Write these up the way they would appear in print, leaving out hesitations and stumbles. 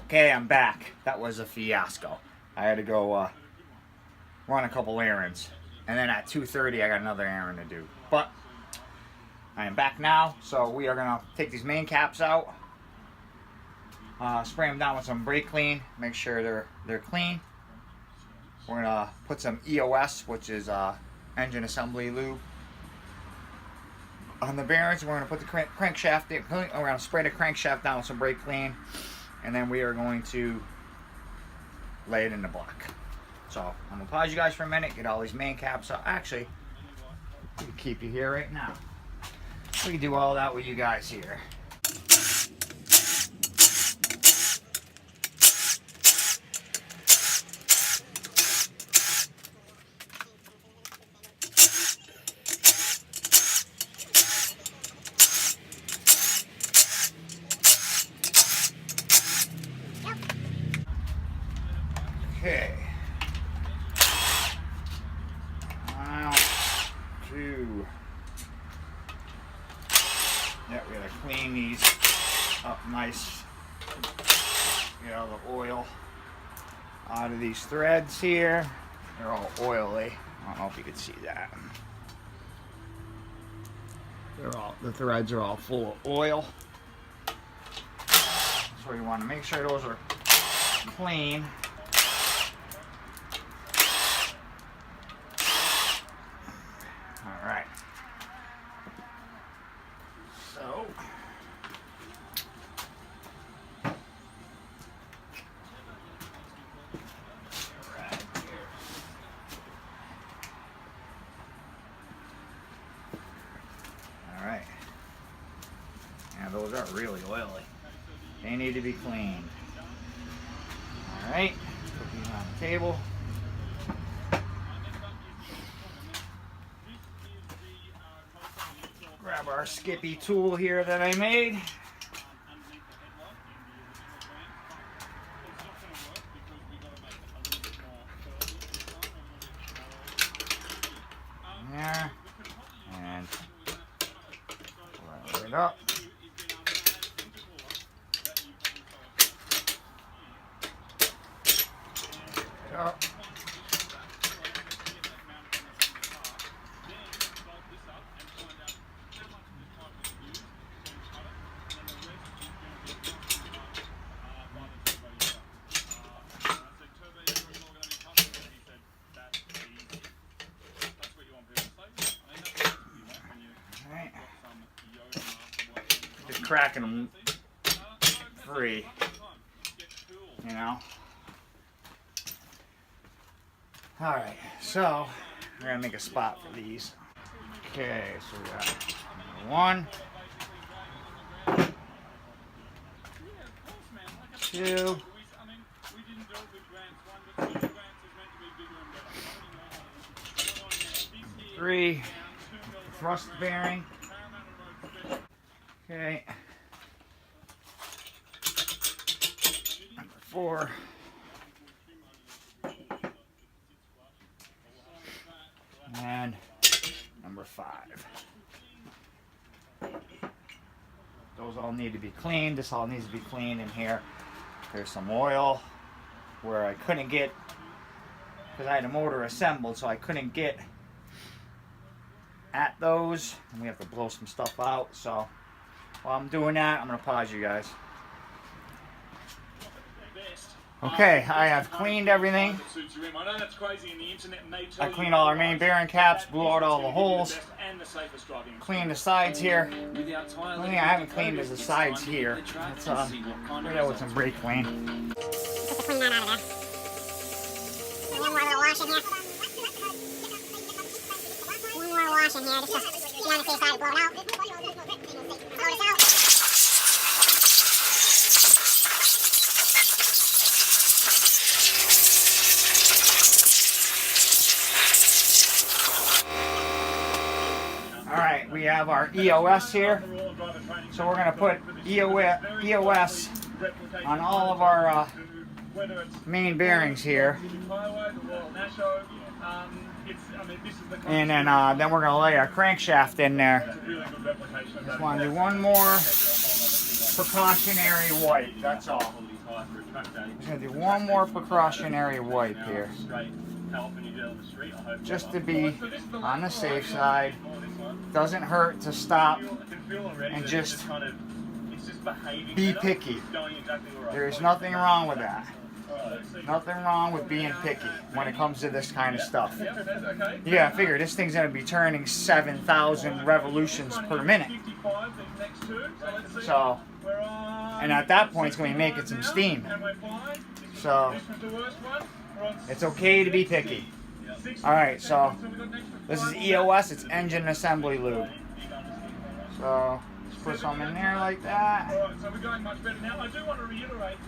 Okay, I'm back. That was a fiasco. I had to go run a couple errands. And then at 2:30 I got another errand to do. But I am back now, so we are going to take these main caps out. Spray them down with some brake clean. Make sure they're clean. We're going to put some EOS, which is engine assembly lube, on the bearings. We're going to put the crankshaft in. We're going to spray the crankshaft down with some brake clean. And then we are going to lay it in the block. So I'm going to pause you guys for a minute, get all these main caps out. Actually, we can keep you here right now. We can do all that with you guys here. Okay. 1, 2. Yeah, we gotta clean these up nice. Get all the oil out of these threads here. They're all oily. I don't know if you can see that. The threads are all full of oil. So you want to make sure those are clean. Alright. So right here. Alright. Yeah, those are really oily. They need to be cleaned. Alright. Put these on the table. Grab our Skippy tool here that I made. There. And roll it up. Up. Just cracking them free, you know. All right, so we're gonna make a spot for these. Okay, so we got number 1, 2, 3, thrust bearing. Okay. Number 4. And number 5. Those all need to be cleaned. This all needs to be cleaned in here. There's some oil where I couldn't get, because I had a motor assembled, so I couldn't get at those. And we have to blow some stuff out. So while I'm doing that, I'm going to pause you guys. Okay, I have cleaned everything. I cleaned all our main bearing caps, blew out all the holes, cleaned the sides here. The only thing I haven't cleaned is the sides here. Let's do that with some brake clean. Just to clean that out of there. One more little wash in here. One more wash in here just to be on the safe side and blow it out. Blow this out. Alright, we have our EOS here. So we're going to put EOS on all of our main bearings here. And then we're going to lay our crankshaft in there. Just want to do one more precautionary wipe, that's all. after a track day. I'm going to do one more precautionary wipe here. Just to be on the safe side. Doesn't hurt to stop and just be picky. There's nothing wrong with that. Nothing wrong with being picky when it comes to this kind of stuff. Yeah, I figure this thing's going to be turning 7,000 revolutions per minute. So, and at that point it's going to be making some steam. So, it's okay to be picky. Alright, so this is EOS, it's engine assembly lube. So, just put some in there like that. Alright, so we're going much better now. I do want to reiterate,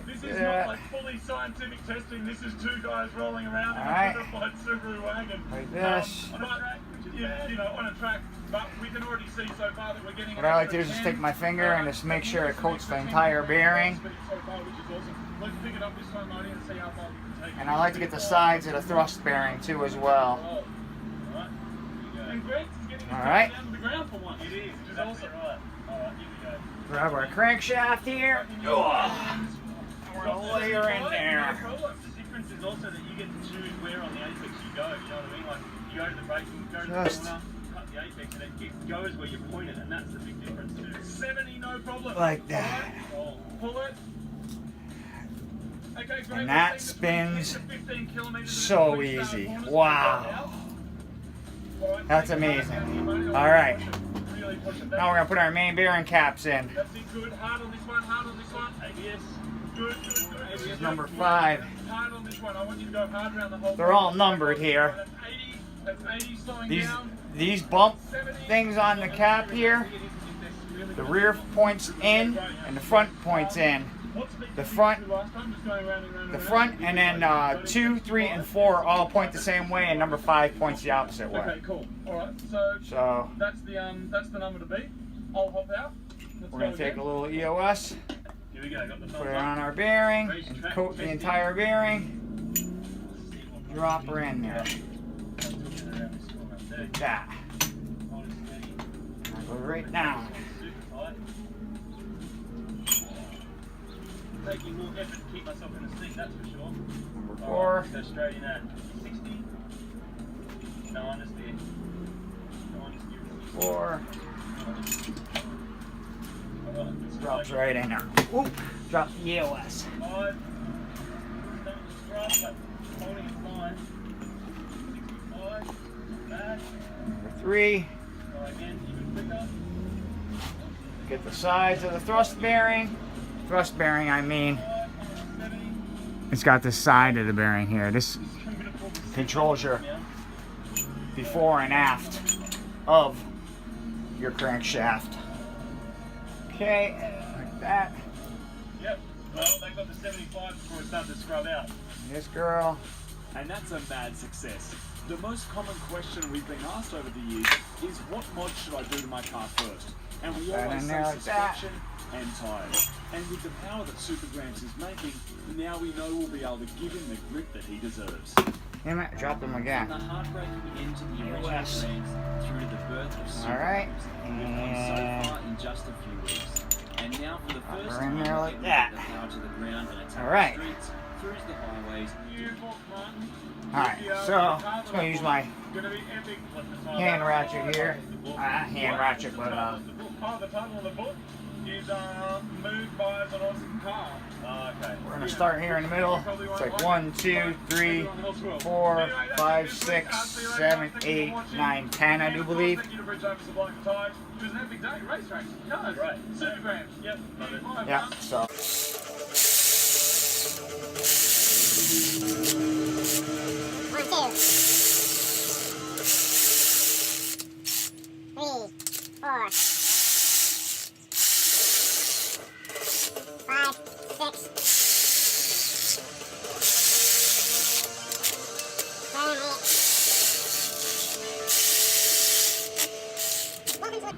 this is not like fully scientific testing. This is two guys rolling around in a certified Subaru wagon. Like this. But, you know, on a track, but we can already see so far that we're getting. What I like to do is just take my finger and just make sure it coats the entire bearing. Let's pick it up this time, Marty, and see how far we can take it. And I like to get the sides of the thrust bearing too as well. Alright. Grab our crankshaft here. We're gonna layer in there. The difference is also that you get to choose where on the apex you go. You know what I mean? Like you go to the braking, go to the corner, cut the apex, and it goes where you point it, and that's the big difference too. 70, no problem. Like that. Pull it. Okay, great. And that spins so easy. Wow. That's amazing. Alright. Now we're going to put our main bearing caps in. That's it, good. Hard on this one, hard on this one. ABS. Good, good, good. This is number 5. Hard on this one. I want you to go hard around the whole. They're all numbered here. That's 80 slowing down. These bump things on the cap here, the rear points in and the front points in. The front, and then 2, 3, and 4 all point the same way, and number 5 points the opposite way. Okay, cool. All right, so that's the number to beat. I'll hop out. We're gonna take a little EOS, here we go. put it on our bearing, and coat the entire bearing. Drop her in there. Like that. I'll go right down. Taking more effort to keep myself in the seat, that's for sure. Number 4. Go straight in at 60. No understeer. No understeer. 4. Drops right in there. Oop. Drop the EOS. 5. Don't scrub, but holding it fine. 65. Back. Number 3. Go again, even quicker. Get the sides of the thrust bearing. Thrust bearing, I mean, it's got the side of the bearing here. This controls your before and aft of your crankshaft. Okay, like that. Yep, well, they got the 75 before it started to scrub out. This girl. And that's a mad success. The most common question we've been asked over the years is, what mod should I do to my car first? And we always say suspension and tyres. And with the power that Supergrams is making, now we know we'll be able to give him the grip that he deserves. Damn it, drop them again. From the heartbreaking end to the original dreams, through to the birth of Supergrams. Alright, We've come so far in just a few weeks. And now for the first time, in there like we that. get the power to the ground and attack Alright. the streets, through to the highways. Alright, so I'm just going to use my hand ratchet here. Hand ratchet, but the title of the book is Moved by an Awesome Car. Okay. We're going to start here in the middle. It's like 1, 2, 3, 4, 5, 6, 7, 8, 9, 10, I do believe. Thank you to Bridge Over Sublime Tires. It was an epic day, racetrack. No, right. Supergrams. Yep. Yeah, so.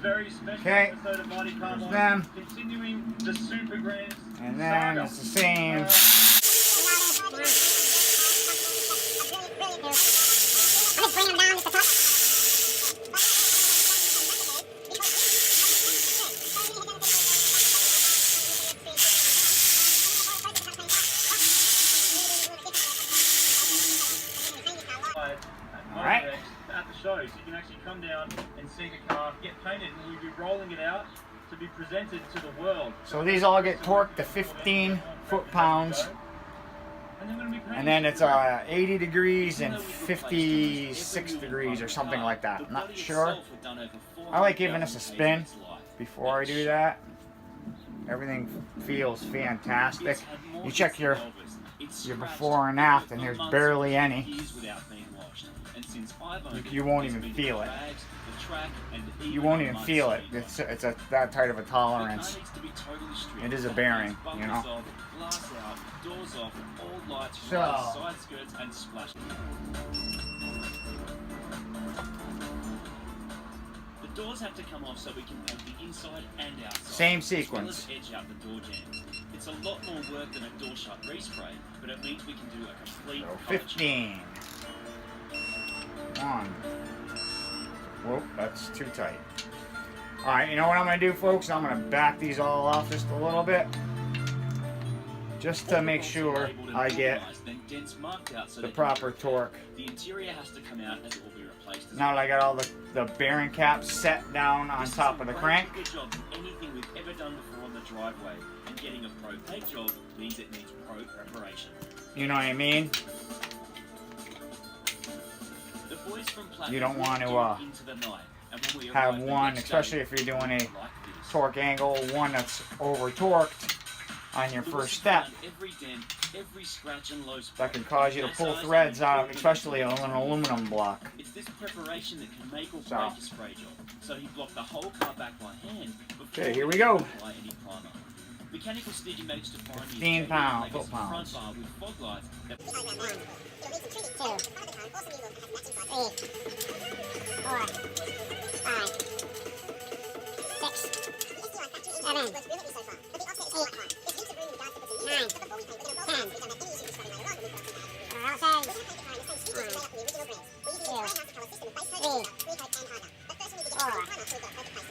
Very special episode of Mighty Car Mods. Continuing the Supergrams. And then it's the same. come down and see the car get painted, and we'll be rolling it out to be presented to the world. So these all get torqued to 15 foot-pounds. And then it's 80 degrees and 56 degrees or something like that. I'm not sure. I like giving this a spin before I do that. Everything feels fantastic. You check your before and after, and there's barely any. You won't even feel it. You won't even feel it. It's that tight of a tolerance. It is a bearing, you know. So the doors have to come off so we can paint the inside and outside. Same sequence. As well as edge out the door jambs. It's a lot more work than a door shut respray, but it means we can do a complete so 15. 1. Whoop, that's too tight. Alright, you know what I'm going to do, folks? I'm going to back these all off just a little bit. Just to make sure I get the proper torque. The interior has to come out as it will be replaced. Now that I got all the bearing caps set down on top of the crank. Anything we've ever done before on the driveway, and getting a pro paint job means it needs pro preparation. You know what I mean? You don't want to have one, especially if you're doing a torque angle, one that's over torqued on your first step. That can cause you to pull threads out, especially on an aluminum block. It's this preparation that can make or break a spray job. So he blocked the whole car back by hand. Okay, here we go. Mechanical sticky managed to find 15 pounds, foot front pounds. bar with fog lights that 2, 3, 4, 5, 6, 7, 8, 9, 10. Now I'm just going to check them all, just to make sure. See, that's settled. That one's settled too.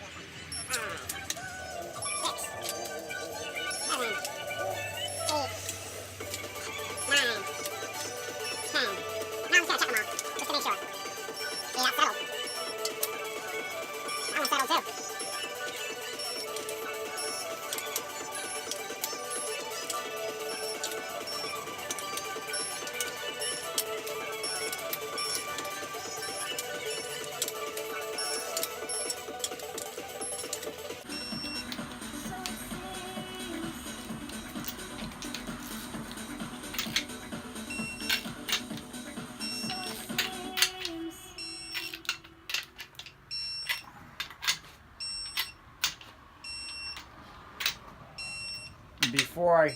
Before I...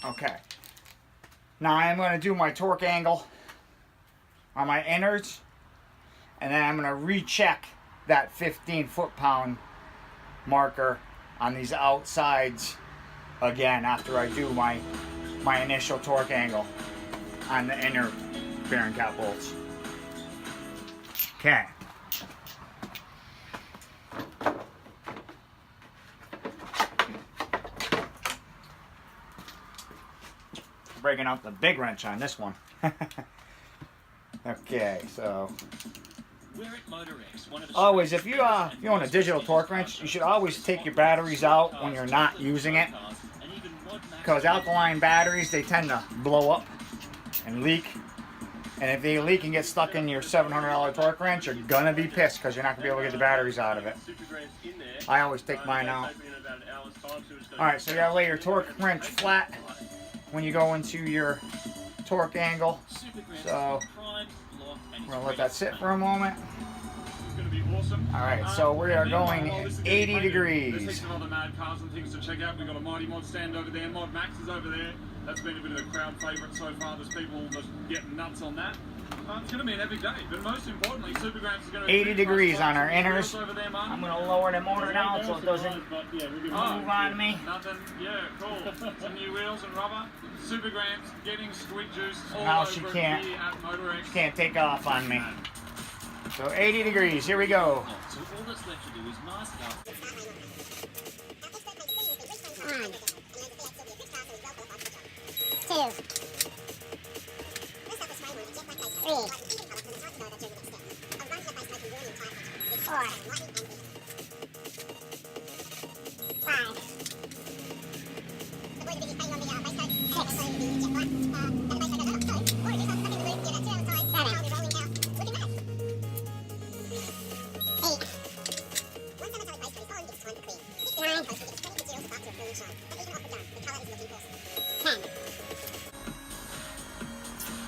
Okay. Now I'm going to do my torque angle on my innards, and then I'm going to recheck that 15 foot-pound marker on these outsides again after I do my initial torque angle on the inner bearing cap bolts. Okay. Breaking out the big wrench on this one. Okay, so always, if you own a digital torque wrench, you should always take your batteries out when you're not using it, because alkaline batteries, they tend to blow up and leak, and if they leak and get stuck in your $700 torque wrench, you're gonna be pissed because you're not gonna be able to get the batteries out of it. I always take mine out. Alright, so you gotta lay your torque wrench flat when you go into your torque angle. So we're going to let that sit for a moment. Alright, so we are going 80 degrees. There's heaps of other mad cars and things to check out. We've got a Mighty Mod stand over there. Mod Max is over there. That's been a bit of a crowd favourite so far. There's people just getting nuts on that. It's going to be an epic day, but most importantly, Supergrams is going to 80 degrees on our inners. I'm going to lower the motor down so it doesn't move on me. Nothing, yeah, cool. Some new wheels and rubber. Supergrams getting squid juice all Now over she here can't, at Motorex. she can't take off on me. So 80 degrees, here we go. So all that's left to do is mask up. 1, 2,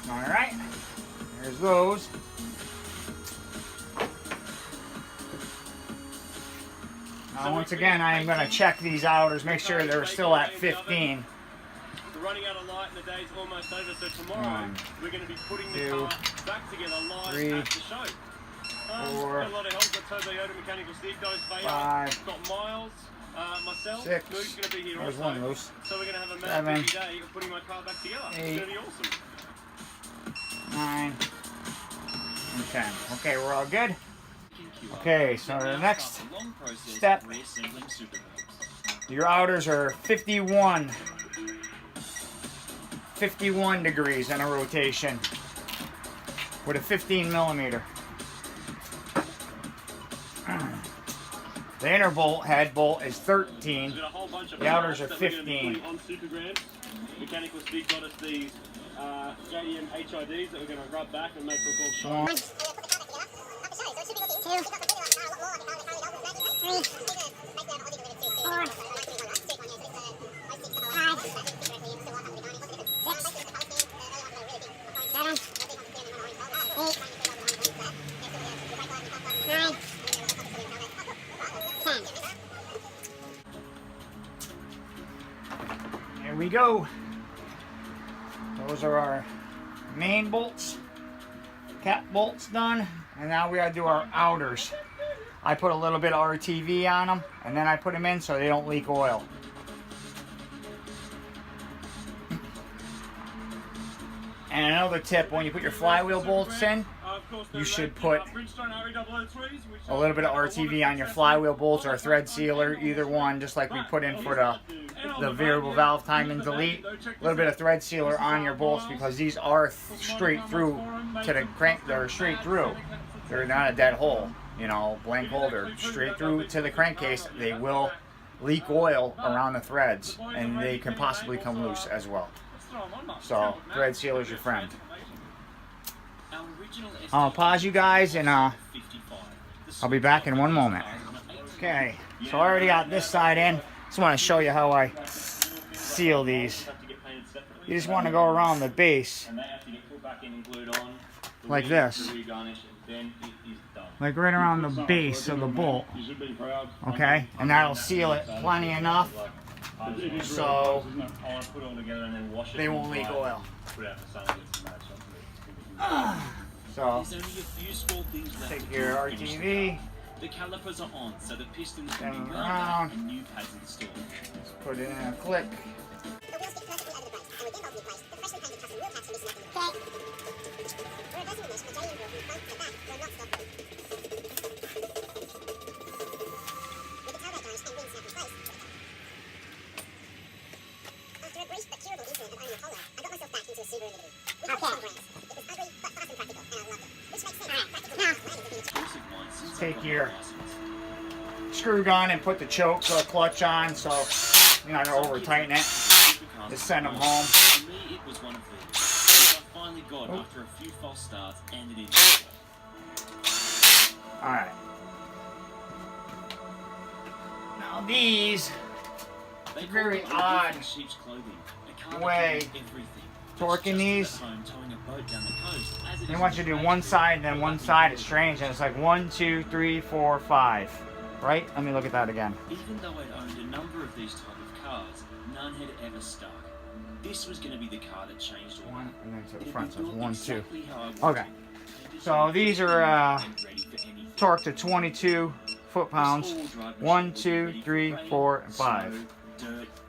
All right, there's those. Once again, I am going to check these outers, make sure they're still at 15. We're running out of light and the day's almost over, so tomorrow we're going to be putting the car back together live at the show. Four, got a lot of help. Got Toyota Mechanical Stick, Dose Bayer, 5, got Miles, myself, 6, Luke's going to be here there's also. one loose, So we're going to have a 7, mad busy day of putting my car back together. 8, It's going to be awesome. 9, and 10. Okay, we're all good. Okay, so the next step, your outers are 51 degrees in a rotation with a 15 millimeter. The inner bolt, head bolt, is 13. We've got a whole bunch of The outers are parts that we're gonna be 15. putting on Supergram. Mechanical Stick got us these JDM HIDs that we're going to rub back and make look all shiny. 10. Here we go. Those are our main bolts, cap bolts done, and now we gotta do our outers. I put a little bit of RTV on them, and then I put them in so they don't leak oil. And another tip, when you put your flywheel bolts in, you should put a little bit of RTV on your flywheel bolts or a thread sealer, either one, just like we put in for the variable valve time and delete. A little bit of thread sealer on your bolts because these are straight through to the crank. They're straight through. They're not a dead hole, you know, blank hole. They're straight through to the crankcase. They will leak oil around the threads, and they can possibly come loose as well. So thread sealer's your friend. I'll pause you guys, and I'll be back in one moment. Okay, so I already got this side in. Just want to show you how I seal these. You just want to go around the base like this, like right around the base of the bolt. Okay, and that'll seal it plenty enough so they won't leak oil. So take your RTV, the calipers are on, so the pistons can turn be wound around, up and new pads installed. put it in a click. The wheels stick perfectly over the brakes, and with them bolts replaced, the freshly painted custom wheel pads can be dismantled. For reversing the mesh, the JDM wheel from front to back will not stop moving. With the tailgate garnish and ring snap in place, after a brief but curable incident of owning a Polo, I got myself back into a Subaru Liberty. With some brands, it was ugly but fast and practical, and I loved it. Which makes sense. Practical now. Take your screw gun and put the choke or clutch on so you're not going to over tighten it. Just send them home. For me, it was one of these. I finally got after a few false starts and an injury. Alright. Now these, They very call it odd in sheep's clothing. A car that way can do everything. torquing these. At home, towing a boat down the coast, as it They is want you to do one side and then one side. It's strange, and it's like 1, 2, 3, 4, 5. Right? Let me look at that again. Even though I'd owned a number of these type of cars, none had ever stuck. This was going to be the car that changed all One that. and then to the It'd front, be so it's built 1, 2. exactly how I wanted Okay. it. So these are And ready for anything. torqued to 22 foot-pounds. 1, 2, 3, 4, and 5.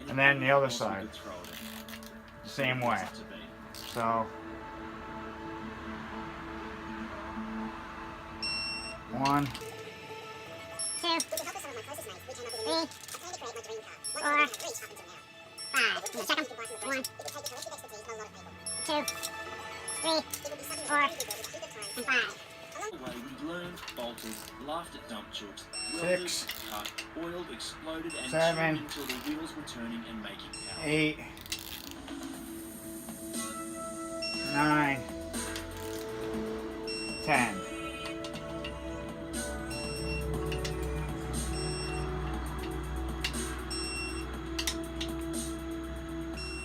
And then the other side. Same way. So 1, 2, 3, 4, 5. Check them. 1, 2, 3, 4, and 5. The way we learned, bolted, laughed at dump chooks, 6, cut, oiled, exploded, and 7, tuned until the wheels were turning and making power. 8, 9, 10.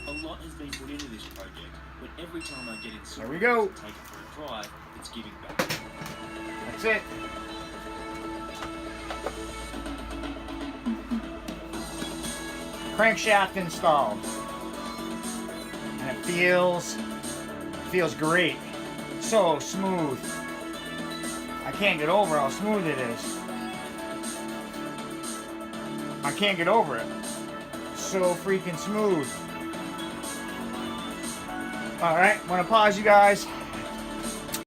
A lot has been put into this project, but every time I get inside There we go. and take it for a drive, it's giving back. That's it. Crankshaft installed. And it feels great. So smooth. I can't get over how smooth it is. I can't get over it. So freaking smooth. Alright, I'm gonna pause you guys.